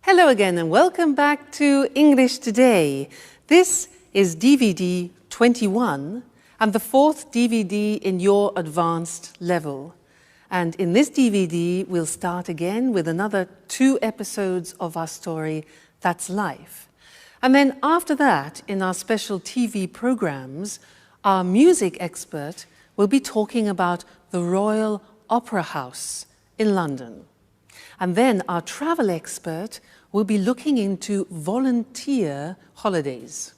Hello again and welcome back to English Today. This is DVD 21 and the fourth DVD in your advanced level. And in this DVD, we'll start again with another 2 episodes of our story, That's Life. And then after that, in our special TV programs, our music expert will be talking about the Royal Opera House in London. And then our travel expert will be looking into volunteer holidays.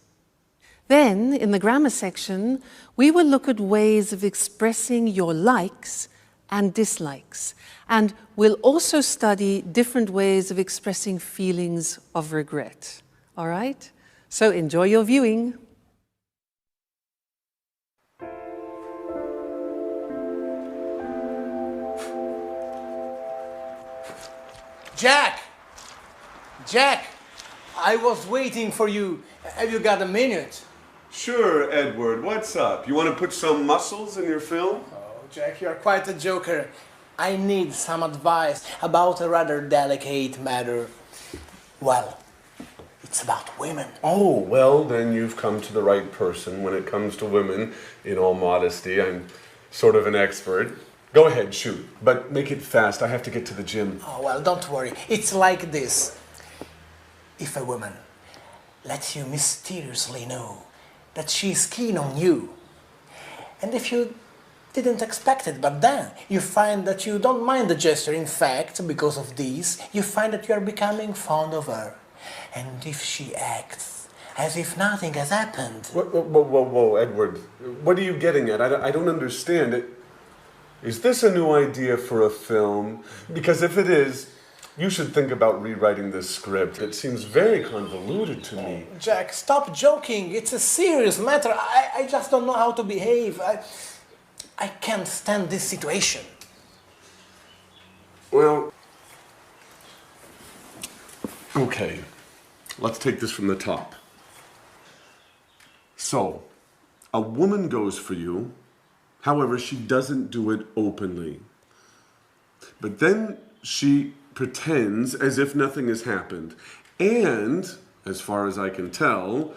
Then, in the grammar section, we will look at ways of expressing your likes and dislikes. And we'll also study different ways of expressing feelings of regret. All right? So enjoy your viewing. Jack! Jack! I was waiting for you. Have you got a minute? Sure, Edward. What's up? You want to put some muscles in your film? Oh, Jack, you're quite a joker. I need some advice about a rather delicate matter. Well, it's about women. Oh, well, then you've come to the right person when it comes to women. In all modesty, I'm sort of an expert. Go ahead, shoot. But make it fast. I have to get to the gym. Oh, well, don't worry. It's like this. If a woman lets you mysteriously know that she's keen on you, and if you didn't expect it, but then you find that you don't mind the gesture, in fact, because of this, you find that you are becoming fond of her. And if she acts as if nothing has happened... Whoa, Edward. What are you getting at? I don't understand it. Is this a new idea for a film? Because if it is, you should think about rewriting this script. It seems very convoluted to me. Jack, stop joking. It's a serious matter. I just don't know how to behave. I can't stand this situation. Well, okay. Let's take this from the top. So, a woman goes for you. However, she doesn't do it openly. But then she pretends as if nothing has happened. And, as far as I can tell,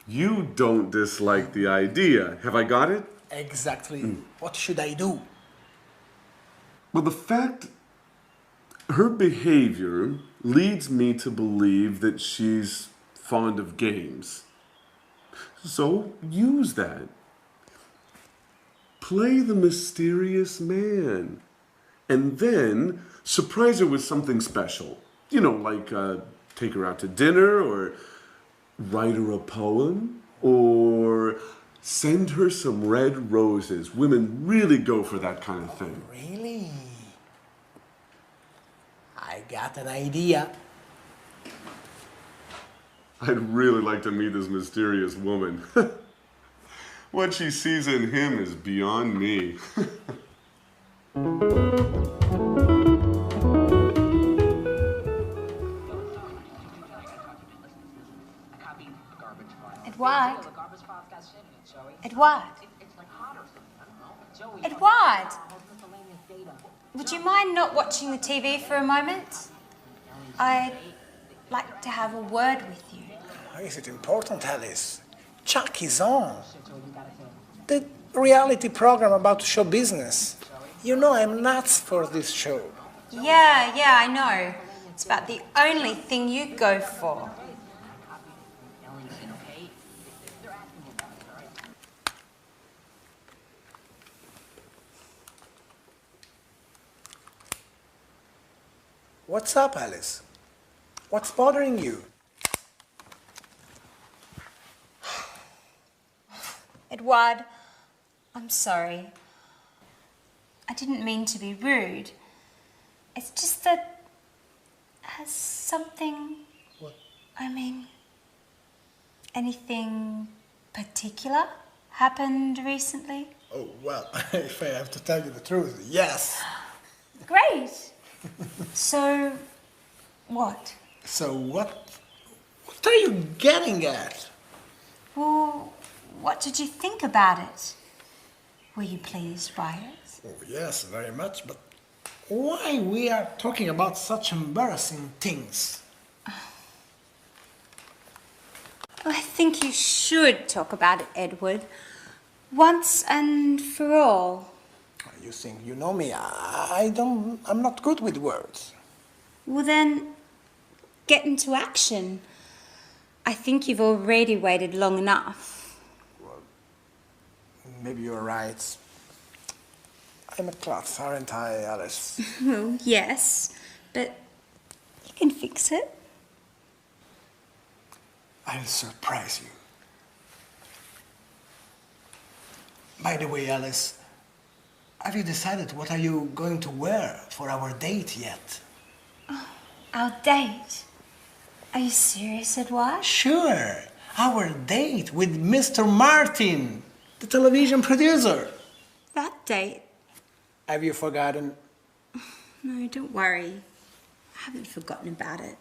you don't dislike the idea. Have I got it? Exactly. What should I do? Well, the fact, her behavior leads me to believe that she's fond of games. So, use that. Play the mysterious man. And then surprise her with something special. You know, like take her out to dinner, or write her a poem, or send her some red roses. Women really go for that kind of thing. Really? I got an idea. I'd really like to meet this mysterious woman. What she sees in him is beyond me. Edward? Edward? Edward? Would you mind not watching the TV for a moment? I'd like to have a word with you. Is it important, Alice? Chuck is on. The reality program about show business. You know I'm nuts for this show. Yeah, I know. It's about the only thing you go for. What's up, Alice? What's bothering you? Edward, I'm sorry. I didn't mean to be rude. It's just that... has something... What? I mean... anything particular happened recently? Oh, well, if I have to tell you the truth, yes. Great! So, what? So what are you getting at? Well, what did you think about it? Were you pleased by it? Oh, yes, very much, but why we are talking about such embarrassing things? Well, I think you should talk about it, Edward. Once and for all. You think you know me. I'm not good with words. Well then, get into action. I think you've already waited long enough. Maybe you're right. I'm a klutz, aren't I, Alice? Well, yes, but you can fix it. I'll surprise you. By the way, Alice, have you decided what are you going to wear for our date yet? Oh, our date? Are you serious, Edward? Sure, our date with Mr. Martin, the television producer. That date? Have you forgotten? No, don't worry. I haven't forgotten about it.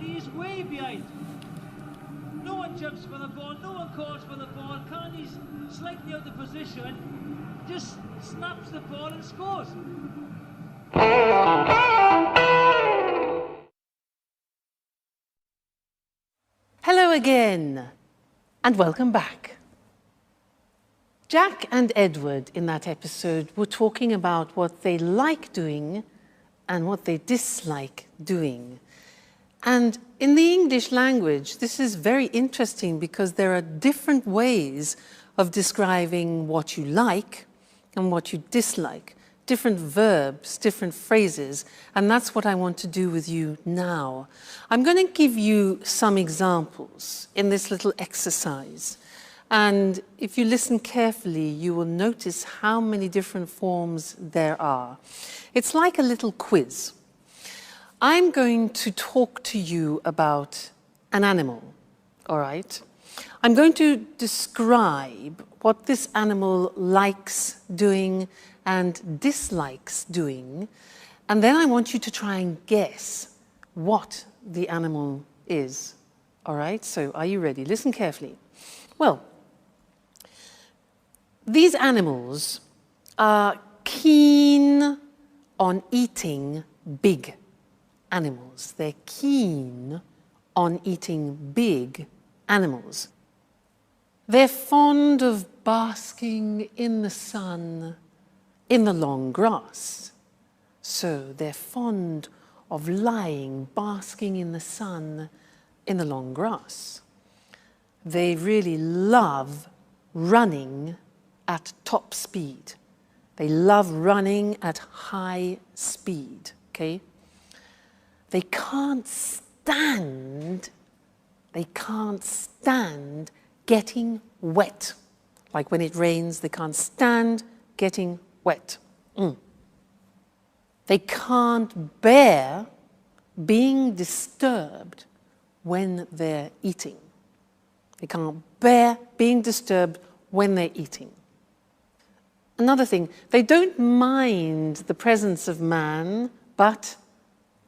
He's way behind. No one jumps for the ball, no one calls for the ball. Carney's slightly out of position, just snaps the ball and scores. Hello again, and welcome back. Jack and Edward in that episode were talking about what they like doing and what they dislike doing. And in the English language, this is very interesting because there are different ways of describing what you like and what you dislike, different verbs, different phrases, and that's what I want to do with you now. I'm going to give you some examples in this little exercise. And if you listen carefully, you will notice how many different forms there are. It's like a little quiz. I'm going to talk to you about an animal, all right? I'm going to describe what this animal likes doing and dislikes doing, and then I want you to try and guess what the animal is, all right? So are you ready? Listen carefully. Well, these animals are keen on eating big animals. They're keen on eating big animals. They're fond of basking in the sun in the long grass. So they're fond of lying, basking in the sun in the long grass. They really love running at top speed. They love running at high speed, okay? They can't stand getting wet. Like when it rains, they can't stand getting wet. They can't bear being disturbed when they're eating. They can't bear being disturbed when they're eating. Another thing, they don't mind the presence of man, but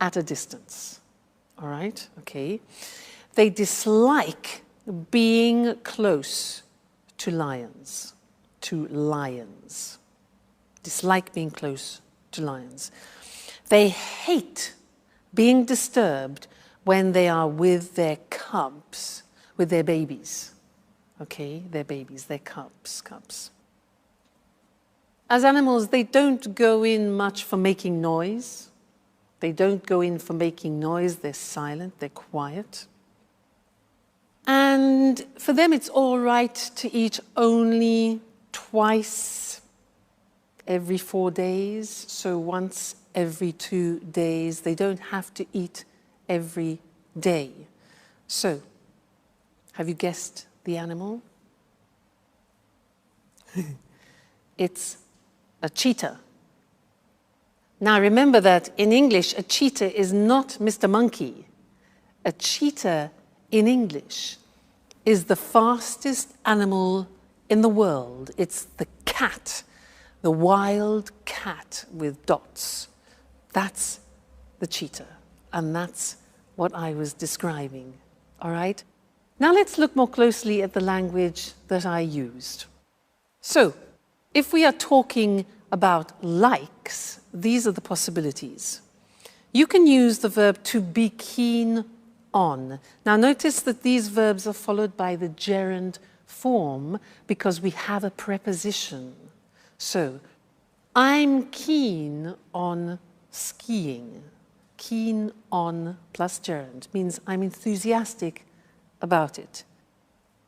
at a distance, all right? Okay. They dislike being close to lions, dislike being close to lions. They hate being disturbed when they are with their cubs, with their babies, okay? Their babies, their cubs. As animals, they don't go in much for making noise. They don't go in for making noise, they're silent, they're quiet. And for them it's all right to eat only twice every 4 days, so once every 2 days. They don't have to eat every day. So, have you guessed the animal? It's a cheetah. Now remember that in English, a cheetah is not Mr. Monkey. A cheetah in English is the fastest animal in the world. It's the cat, the wild cat with dots. That's the cheetah, and that's what I was describing, all right? Now let's look more closely at the language that I used. So, if we are talking about likes, these are the possibilities. You can use the verb to be keen on. Now notice that these verbs are followed by the gerund form because we have a preposition. So, I'm keen on skiing. Keen on plus gerund means I'm enthusiastic about it.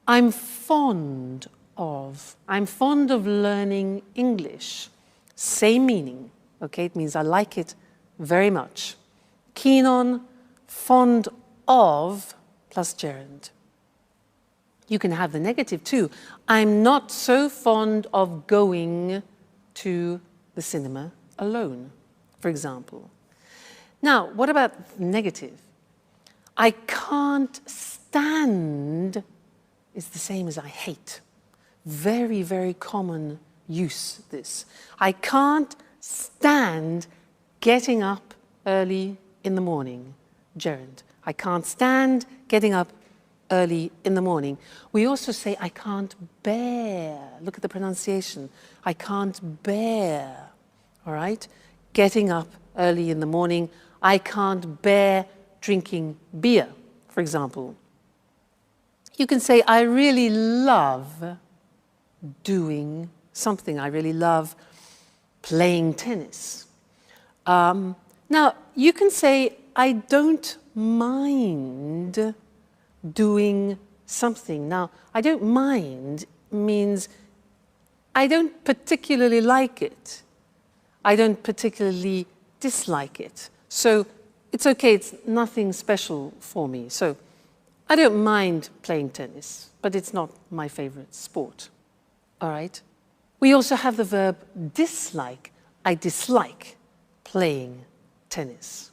I'm fond of learning English. Same meaning, okay? It means I like it very much. Keen on, fond of, plus gerund. You can have the negative too. I'm not so fond of going to the cinema alone, for example. Now, what about negative? I can't stand is the same as I hate. Very, very common use, this. I can't stand getting up early in the morning. Gerund. I can't stand getting up early in the morning. We also say, I can't bear. Look at the pronunciation. I can't bear. All right? Getting up early in the morning. I can't bear drinking beer, for example. You can say, I really love doing something. I really love playing tennis. Now, you can say, I don't mind doing something. Now, I don't mind means I don't particularly like it. I don't particularly dislike it. So it's okay, it's nothing special for me. So I don't mind playing tennis, but it's not my favorite sport. All right? We also have the verb dislike. I dislike playing tennis.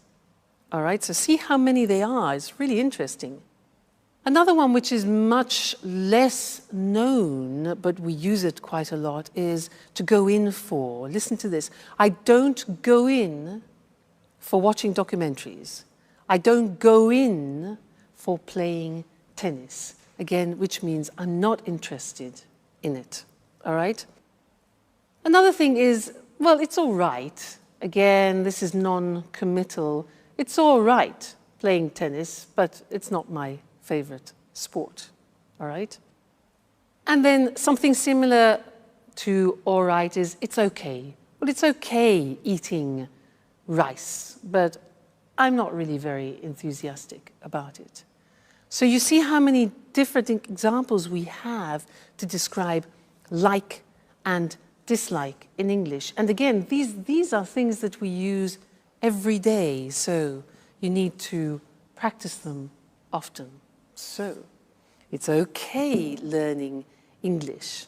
All right, so see how many they are. It's really interesting. Another one which is much less known, but we use it quite a lot, is to go in for. Listen to this. I don't go in for watching documentaries. I don't go in for playing tennis. Again, which means I'm not interested in it. All right? Another thing is, well, it's all right. Again, this is non-committal. It's all right playing tennis, but it's not my favorite sport. All right? And then something similar to all right is it's okay. Well, it's okay eating rice, but I'm not really very enthusiastic about it. So you see how many different examples we have to describe like and dislike in English. And again, these are things that we use every day, so you need to practice them often. So it's okay learning English,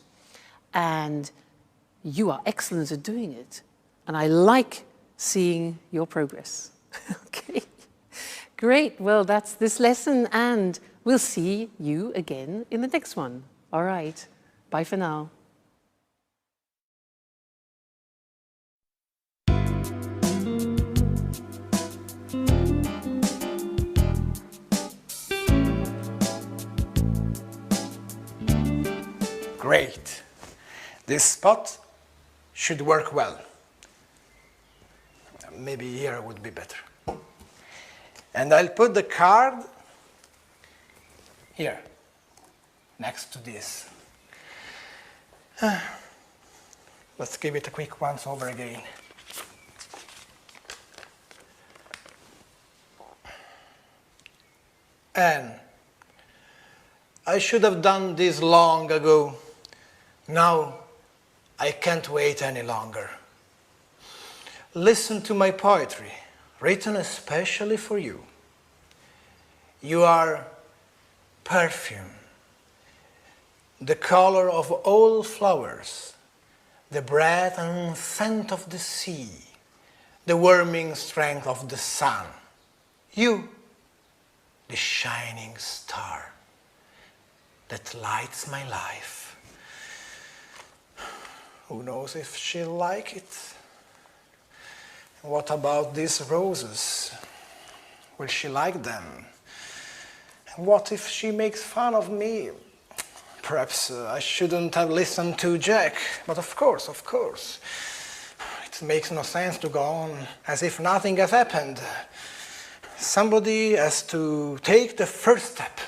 and you are excellent at doing it, and I like seeing your progress. Okay, great. Well, that's this lesson, and we'll see you again in the next one. All right, bye for now. Great. This spot should work well. Maybe here would be better. And I'll put the card here, next to this. Let's give it a quick once over again. And I should have done this long ago. Now I can't wait any longer. Listen to my poetry, written especially for you. You are perfume, the color of all flowers, the breath and scent of the sea, the warming strength of the sun. You, the shining star that lights my life. Who knows if she'll like it? What about these roses? Will she like them? What if she makes fun of me? Perhaps I shouldn't have listened to Jack, but of course. It makes no sense to go on as if nothing has happened. Somebody has to take the first step.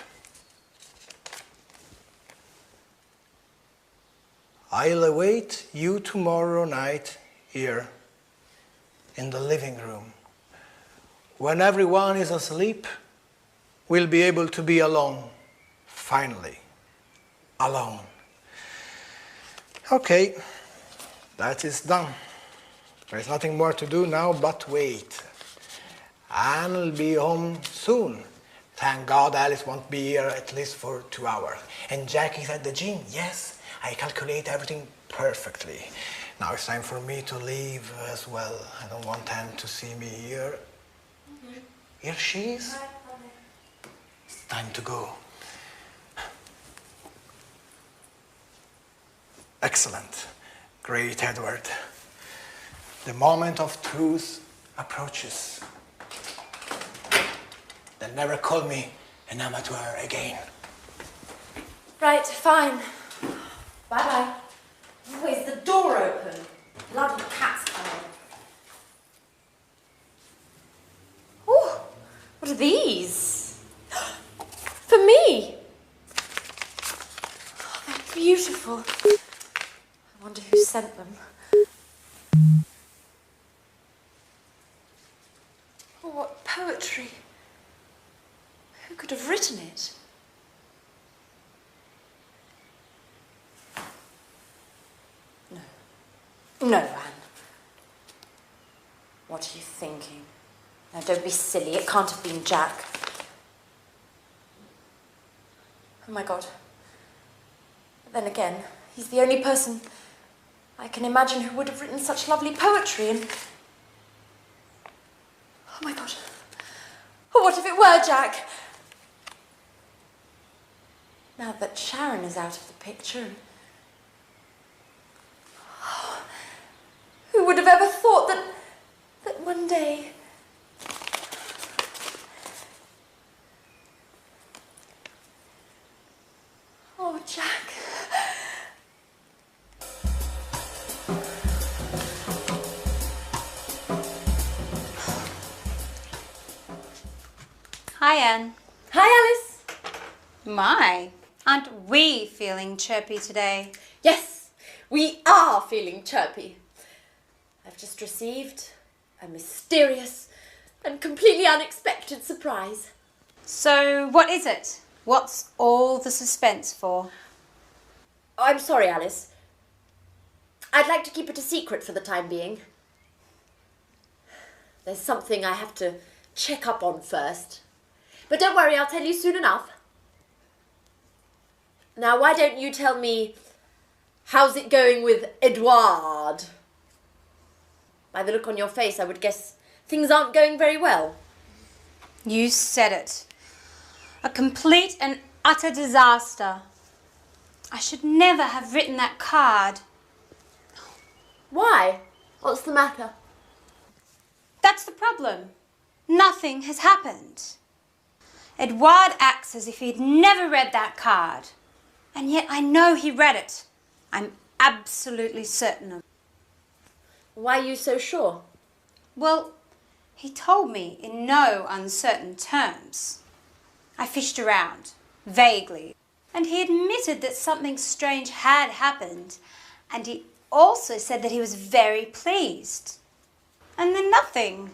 I'll await you tomorrow night here in the living room. When everyone is asleep, we'll be able to be alone. Finally, alone. Okay, that is done. There's nothing more to do now but wait. Anne will be home soon. Thank God Alice won't be here at least for 2 hours. And Jack is at the gym. Yes, I calculate everything perfectly. Now it's time for me to leave as well. I don't want Anne to see me here. Here she is. It's time to go. Excellent. Great, Edward. The moment of truth approaches. Then never call me an amateur again. Right, fine. Bye-bye. Oh, is the door open? Bloody cat's coming. Oh, what are these? For me? Oh, they're beautiful. I wonder who sent them. Oh, what poetry. Who could have written it? No, Anne. What are you thinking? Now, don't be silly. It can't have been Jack. Oh, my God. But then again, he's the only person I can imagine who would have written such lovely poetry and... Oh, my God. Oh, what if it were Jack? Now that Sharon is out of the picture... Who would have ever thought that one day... Oh, Jack. Hi, Anne. Hi, Alice. My, aren't we feeling chirpy today? Yes, we are feeling chirpy. I've just received a mysterious and completely unexpected surprise. So, what is it? What's all the suspense for? Oh, I'm sorry, Alice. I'd like to keep it a secret for the time being. There's something I have to check up on first. But don't worry, I'll tell you soon enough. Now, why don't you tell me, how's it going with Edouard? By the look on your face, I would guess things aren't going very well. You said it. A complete and utter disaster. I should never have written that card. Why? What's the matter? That's the problem. Nothing has happened. Edouard acts as if he'd never read that card. And yet I know he read it. I'm absolutely certain of it. Why are you so sure? Well, he told me in no uncertain terms. I fished around, vaguely, and he admitted that something strange had happened, and he also said that he was very pleased. And then nothing.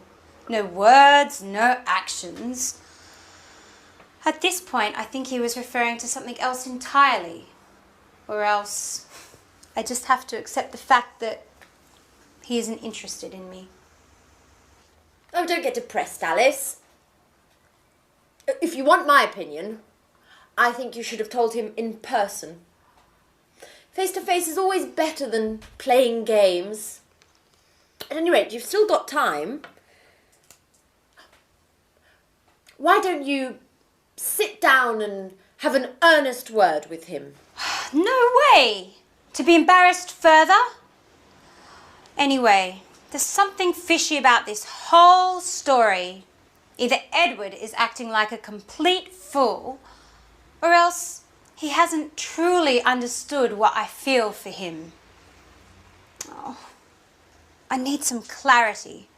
No words, no actions. At this point, I think he was referring to something else entirely. Or else, I just have to accept the fact that he isn't interested in me. Oh, don't get depressed, Alice. If you want my opinion, I think you should have told him in person. Face-to-face is always better than playing games. At any rate, you've still got time. Why don't you sit down and have an earnest word with him? No way! To be embarrassed further? Anyway, there's something fishy about this whole story. Either Edward is acting like a complete fool, or else he hasn't truly understood what I feel for him. Oh, I need some clarity.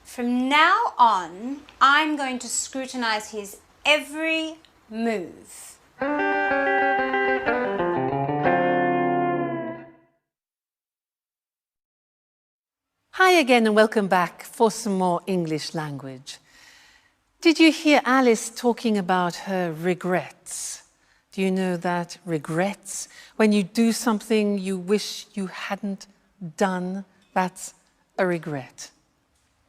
From now on, I'm going to scrutinize his every move. Hi again and welcome back for some more English language. Did you hear Alice talking about her regrets? Do you know that regrets? When you do something you wish you hadn't done, that's a regret.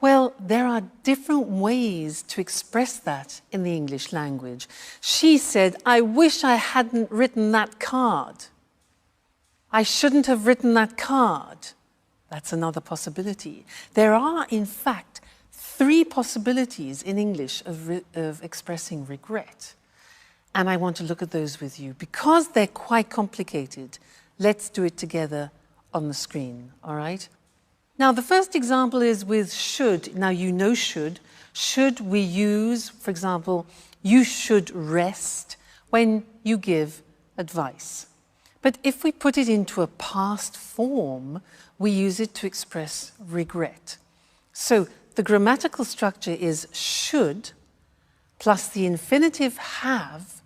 Well, there are different ways to express that in the English language. She said, I wish I hadn't written that card. I shouldn't have written that card. That's another possibility. There are, in fact, 3 possibilities in English of expressing regret. And I want to look at those with you. Because they're quite complicated, let's do it together on the screen, all right? Now, the first example is with should. Now, you know should. Should we use, for example, you should rest when you give advice. But if we put it into a past form, we use it to express regret. So the grammatical structure is should plus the infinitive have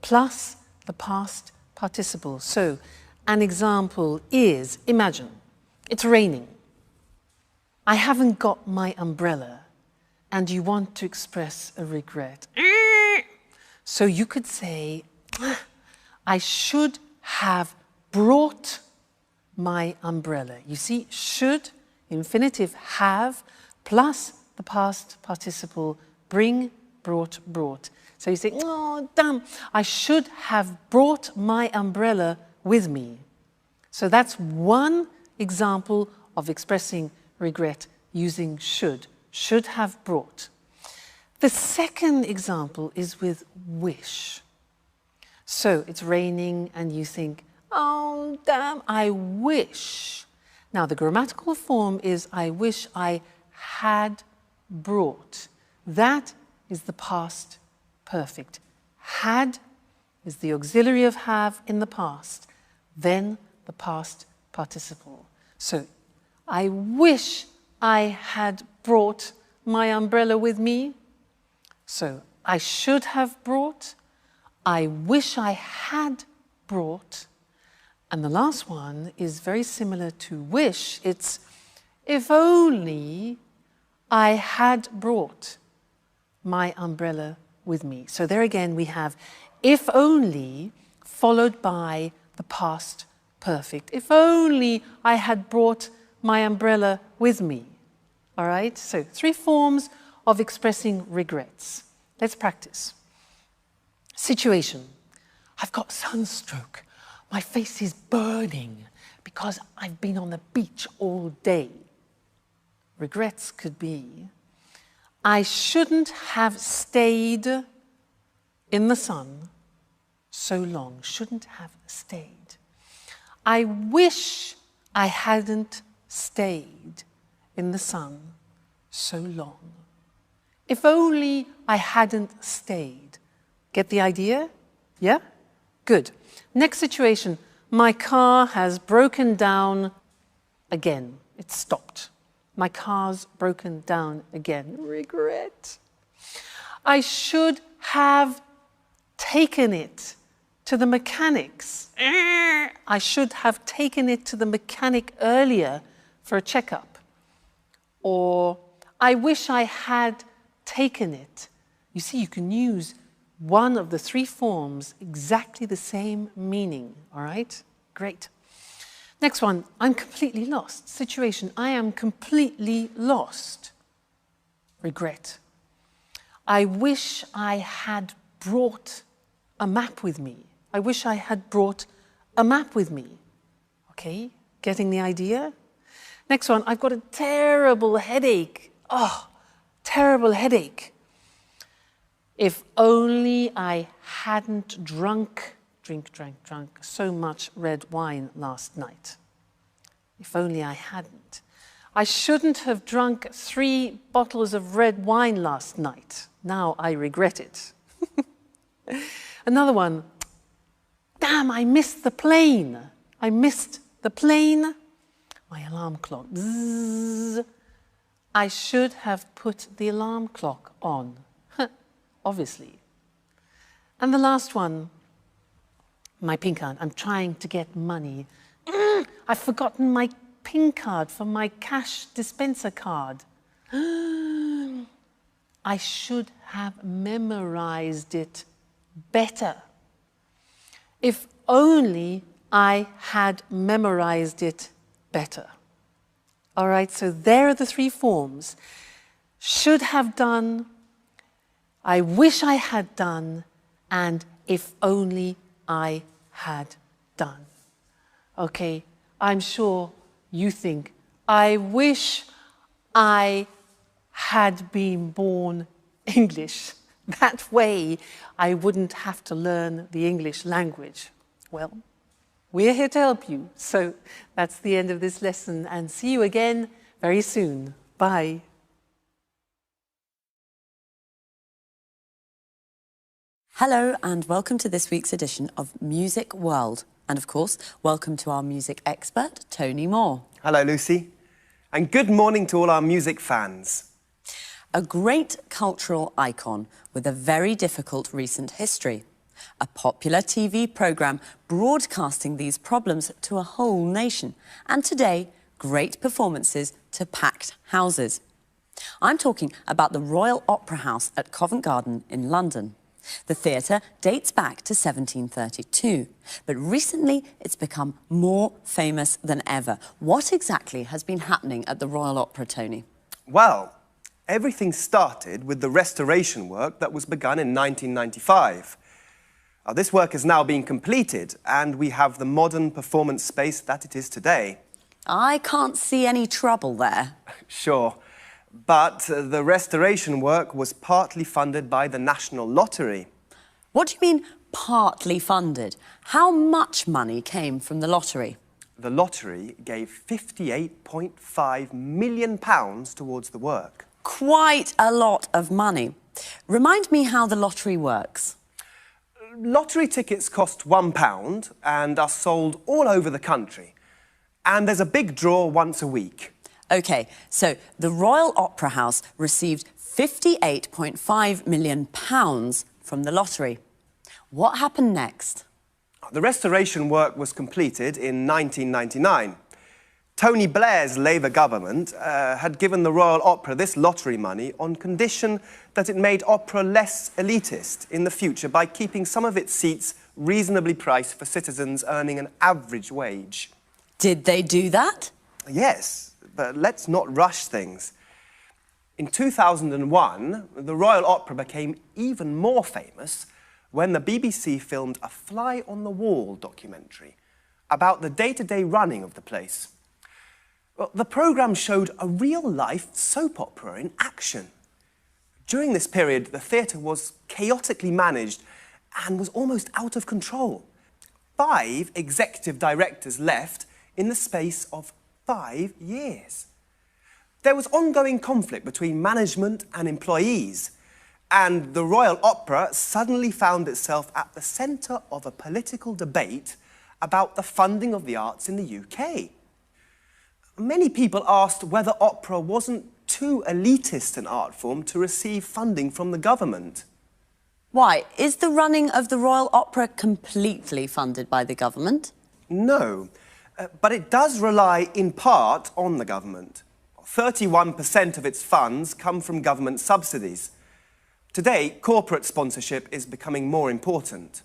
plus the past participle. So an example is, imagine, it's raining. I haven't got my umbrella and you want to express a regret. So you could say, I should have brought my umbrella. You see, should, infinitive have, plus the past participle, bring, brought, brought. So you say, oh, damn, I should have brought my umbrella with me. So that's one example of expressing regret using should have brought. The second example is with wish. So it's raining and you think, oh, damn, I wish. Now, the grammatical form is I wish I had brought. That is the past perfect. Had is the auxiliary of have in the past, then the past participle. So, I wish I had brought my umbrella with me. So, I should have brought. I wish I had brought. And the last one is very similar to wish. It's if only I had brought my umbrella with me. So there again we have if only followed by the past perfect. If only I had brought my umbrella with me. All right? So 3 forms of expressing regrets. Let's practice. Situation. I've got sunstroke. My face is burning because I've been on the beach all day. Regrets could be, I shouldn't have stayed in the sun so long. Shouldn't have stayed. I wish I hadn't stayed in the sun so long. If only I hadn't stayed. Get the idea? Yeah? Good. Next situation. My car has broken down again. It's stopped. My car's broken down again. Regret. I should have taken it to the mechanics. I should have taken it to the mechanic earlier for a checkup. Or I wish I had taken it. You see, you can use one of the 3 forms, exactly the same meaning, all right? Great. Next one, I'm completely lost. Situation, I am completely lost. Regret. I wish I had brought a map with me. I wish I had brought a map with me. Okay, getting the idea? Next one, I've got a terrible headache. Oh, terrible headache. If only I hadn't drunk so much red wine last night. If only I hadn't. I shouldn't have drunk 3 bottles of red wine last night. Now I regret it. Another one. Damn, I missed the plane. I missed the plane. My alarm clock. Bzzz. I should have put the alarm clock on. Obviously. And the last one, my PIN card. I'm trying to get money. I've forgotten my PIN card for my cash dispenser card. I should have memorized it better. If only I had memorized it better. All right, so there are the three forms. Should have done, I wish I had done, and if only I had done. Okay, I'm sure you think, I wish I had been born English. That way I wouldn't have to learn the English language. Well, we're here to help you. So that's the end of this lesson, and see you again very soon. Bye. Hello and welcome to this week's edition of Music World. And of course, welcome to our music expert, Tony Moore. Hello, Lucy. And good morning to all our music fans. A great cultural icon with a very difficult recent history. A popular TV programme broadcasting these problems to a whole nation. And today, great performances to packed houses. I'm talking about the Royal Opera House at Covent Garden in London. The theatre dates back to 1732, but recently it's become more famous than ever. What exactly has been happening at the Royal Opera, Tony? Well, everything started with the restoration work that was begun in 1995. This work is now being completed, and we have the modern performance space that it is today. I can't see any trouble there. Sure, but the restoration work was partly funded by the National Lottery. What do you mean, partly funded? How much money came from the lottery? The lottery gave £58.5 million towards the work. Quite a lot of money. Remind me how the lottery works. Lottery tickets cost £1 and are sold all over the country. And there's a big draw once a week. OK, so the Royal Opera House received £58.5 million from the lottery. What happened next? The restoration work was completed in 1999. Tony Blair's Labour government had given the Royal Opera this lottery money on condition that it made opera less elitist in the future by keeping some of its seats reasonably priced for citizens earning an average wage. Did they do that? Yes, but let's not rush things. In 2001, the Royal Opera became even more famous when the BBC filmed a fly-on-the-wall documentary about the day-to-day running of the place. Well, the programme showed a real-life soap opera in action. During this period, the theatre was chaotically managed and was almost out of control. 5 executive directors left in the space of 5 years. There was ongoing conflict between management and employees, and the Royal Opera suddenly found itself at the centre of a political debate about the funding of the arts in the UK. Many people asked whether opera wasn't too elitist an art form to receive funding from the government. Why? Is the running of the Royal Opera completely funded by the government? No, but it does rely in part on the government. 31% of its funds come from government subsidies. Today, corporate sponsorship is becoming more important.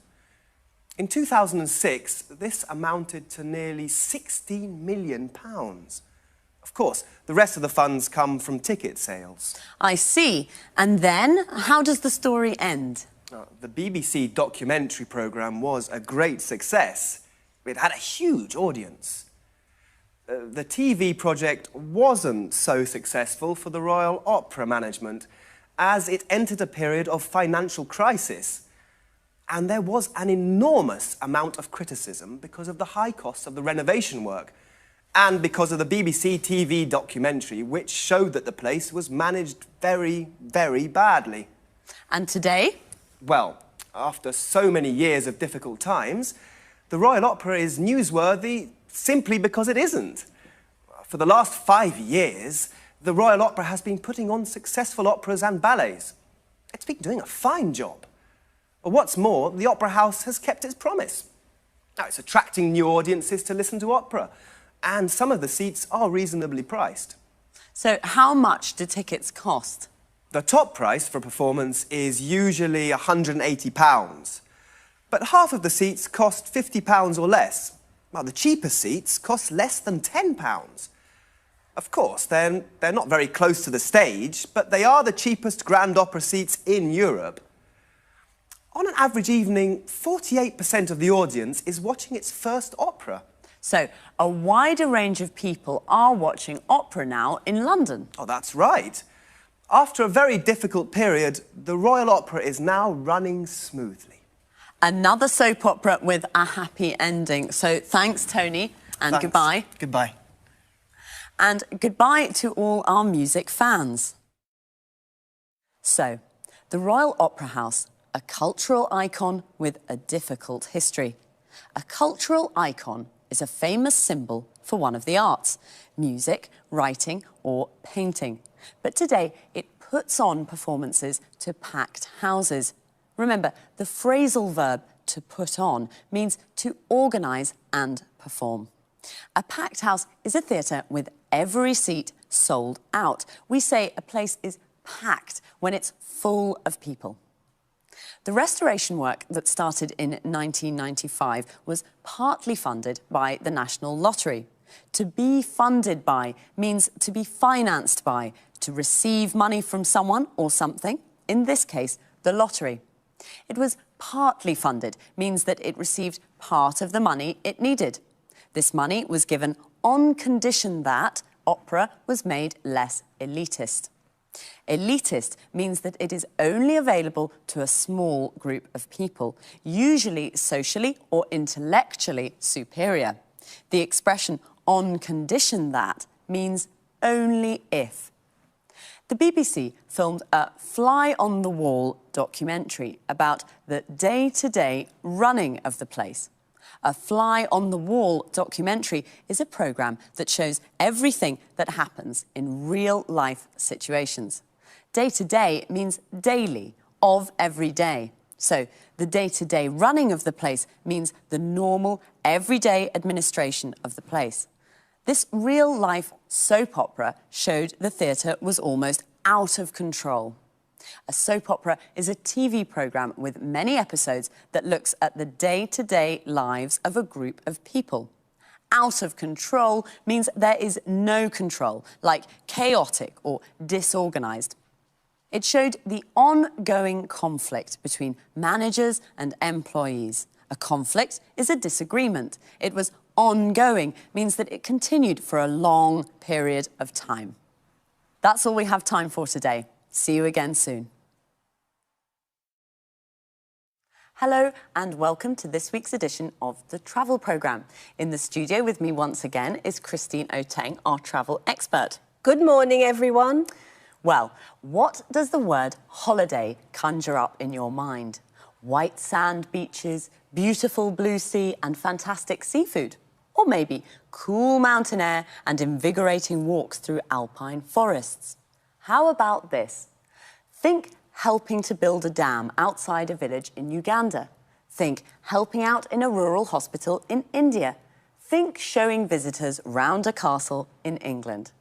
In 2006, this amounted to nearly £16 million. Of course, the rest of the funds come from ticket sales. I see. And then, how does the story end? The BBC documentary programme was a great success. It had a huge audience. The TV project wasn't so successful for the Royal Opera management, as it entered a period of financial crisis. And there was an enormous amount of criticism because of the high costs of the renovation work and because of the BBC TV documentary, which showed that the place was managed very, very badly. And today? Well, after so many years of difficult times, the Royal Opera is newsworthy simply because it isn't. For the last 5 years, the Royal Opera has been putting on successful operas and ballets. It's been doing a fine job. What's more, the Opera House has kept its promise. Now, it's attracting new audiences to listen to opera, and some of the seats are reasonably priced. So how much do tickets cost? The top price for a performance is usually £180, but half of the seats cost £50 or less. While the cheaper seats cost less than £10. Of course, they're not very close to the stage, but they are the cheapest grand opera seats in Europe. On an average evening, 48% of the audience is watching its first opera. So, a wider range of people are watching opera now in London. Oh, that's right. After a very difficult period, the Royal Opera is now running smoothly. Another soap opera with a happy ending. So, thanks, Tony, and Thanks. goodbye. Goodbye. And goodbye to all our music fans. So, the Royal Opera House, a cultural icon with a difficult history. A cultural icon is a famous symbol for one of the arts, music, writing or painting. But today it puts on performances to packed houses. Remember, the phrasal verb to put on means to organise and perform. A packed house is a theatre with every seat sold out. We say a place is packed when it's full of people. The restoration work that started in 1995 was partly funded by the National Lottery. To be funded by means to be financed by, to receive money from someone or something, in this case, the lottery. It was partly funded, means that it received part of the money it needed. This money was given on condition that opera was made less elitist. Elitist means that it is only available to a small group of people, usually socially or intellectually superior. The expression on condition that means only if. The BBC filmed a fly-on-the-wall documentary about the day-to-day running of the place. A fly-on-the-wall documentary is a programme that shows everything that happens in real-life situations. Day-to-day means daily, of every day. So the day-to-day running of the place means the normal, everyday administration of the place. This real-life soap opera showed the theatre was almost out of control. A soap opera is a TV programme with many episodes that looks at the day-to-day lives of a group of people. Out of control means there is no control, like chaotic or disorganised. It showed the ongoing conflict between managers and employees. A conflict is a disagreement. It was ongoing, means that it continued for a long period of time. That's all we have time for today. See you again soon. Hello and welcome to this week's edition of the Travel Programme. In the studio with me once again is Christine Oteng, our travel expert. Good morning, everyone. Well, what does the word holiday conjure up in your mind? White sand beaches, beautiful blue sea and fantastic seafood? Or maybe cool mountain air and invigorating walks through alpine forests? How about this? Think helping to build a dam outside a village in Uganda. Think helping out in a rural hospital in India. Think showing visitors round a castle in England.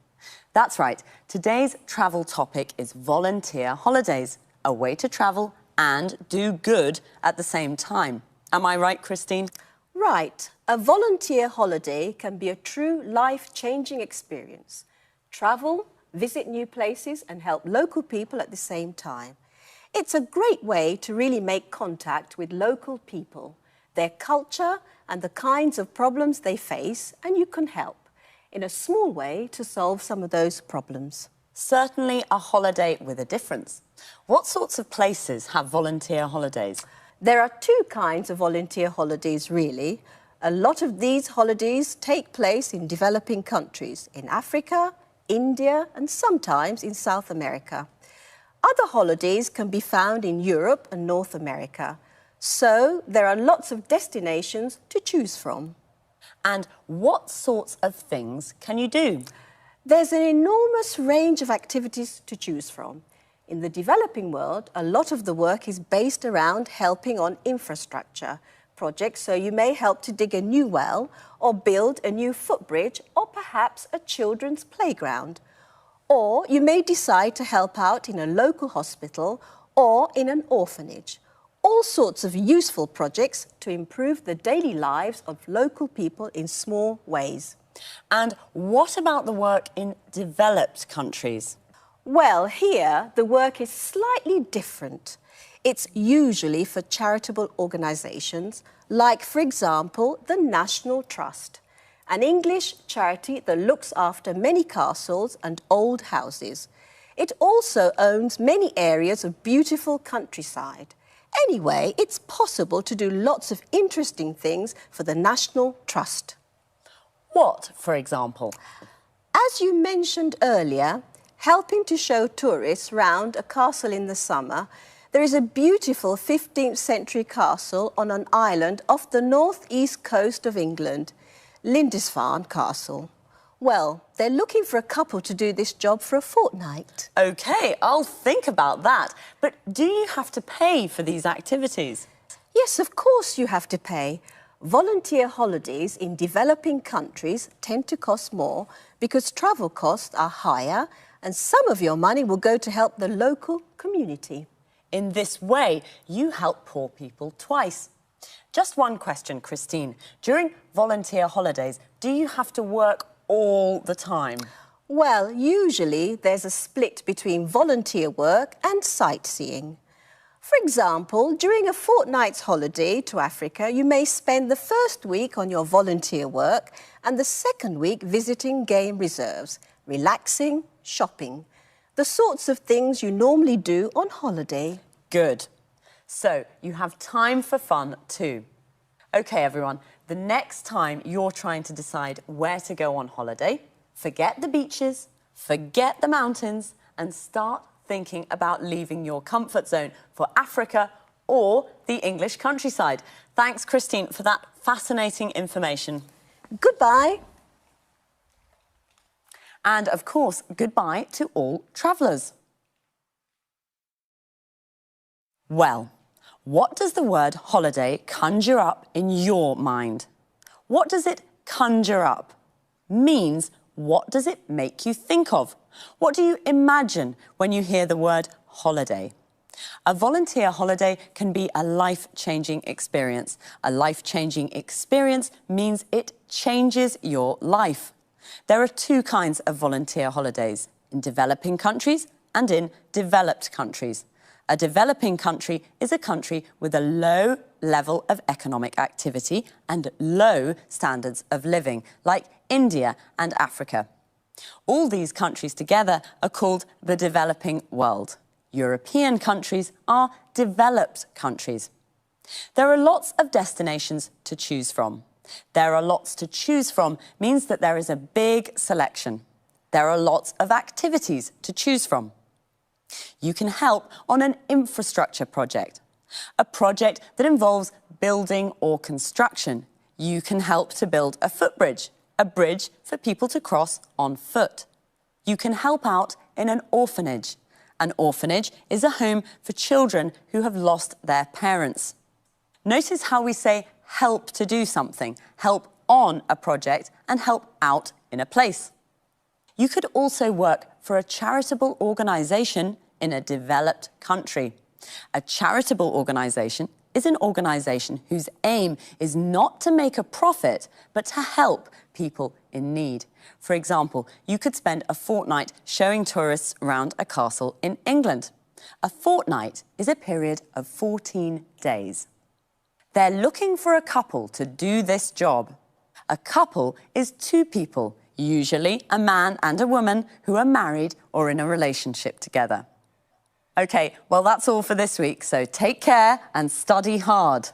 That's right, today's travel topic is volunteer holidays, a way to travel and do good at the same time. Am I right, Christine? Right. A volunteer holiday can be a true life-changing experience. Travel, visit new places and help local people at the same time. It's a great way to really make contact with local people, their culture and the kinds of problems they face, and you can help in a small way to solve some of those problems. Certainly a holiday with a difference. What sorts of places have volunteer holidays? There are two kinds of volunteer holidays, really. A lot of these holidays take place in developing countries, in Africa, India, and sometimes in South America. Other holidays can be found in Europe and North America. So there are lots of destinations to choose from. And what sorts of things can you do? There's an enormous range of activities to choose from. In the developing world, a lot of the work is based around helping on infrastructure projects, so you may help to dig a new well or build a new footbridge or perhaps a children's playground. Or you may decide to help out in a local hospital or in an orphanage. All sorts of useful projects to improve the daily lives of local people in small ways. And what about the work in developed countries? Well, here the work is slightly different. It's usually for charitable organisations, like, for example, the National Trust, an English charity that looks after many castles and old houses. It also owns many areas of beautiful countryside. Anyway, it's possible to do lots of interesting things for the National Trust. What, for example? As you mentioned earlier, helping to show tourists round a castle in the summer, there is a beautiful 15th century castle on an island off the northeast coast of England, Lindisfarne Castle. Well, they're looking for a couple to do this job for a fortnight. OK, I'll think about that. But do you have to pay for these activities? Yes, of course you have to pay. Volunteer holidays in developing countries tend to cost more because travel costs are higher and some of your money will go to help the local community. In this way, you help poor people twice. Just one question, Christine. During volunteer holidays, do you have to work all the time? Well, usually there's a split between volunteer work and sightseeing. For example, during a fortnight's holiday to Africa, you may spend the first week on your volunteer work and the second week visiting game reserves, relaxing, shopping. The sorts of things you normally do on holiday. Good. So you have time for fun too. OK, everyone, the next time you're trying to decide where to go on holiday, forget the beaches, forget the mountains, and start thinking about leaving your comfort zone for Africa or the English countryside. Thanks, Christine, for that fascinating information. Goodbye. And, of course, goodbye to all travellers. Well, what does the word holiday conjure up in your mind? What does it conjure up? Means, what does it make you think of? What do you imagine when you hear the word holiday? A volunteer holiday can be a life-changing experience. A life-changing experience means it changes your life. There are two kinds of volunteer holidays, in developing countries and in developed countries. A developing country is a country with a low level of economic activity and low standards of living, like India and Africa. All these countries together are called the developing world. European countries are developed countries. There are lots of destinations to choose from. There are lots to choose from means that there is a big selection. There are lots of activities to choose from. You can help on an infrastructure project, a project that involves building or construction. You can help to build a footbridge, a bridge for people to cross on foot. You can help out in an orphanage. An orphanage is a home for children who have lost their parents. Notice how we say help to do something, help on a project, and help out in a place. You could also work for a charitable organisation in a developed country. A charitable organisation is an organisation whose aim is not to make a profit, but to help people in need. For example, you could spend a fortnight showing tourists around a castle in England. A fortnight is a period of 14 days. They're looking for a couple to do this job. A couple is two people, usually a man and a woman who are married or in a relationship together. OK, well, that's all for this week, so take care and study hard.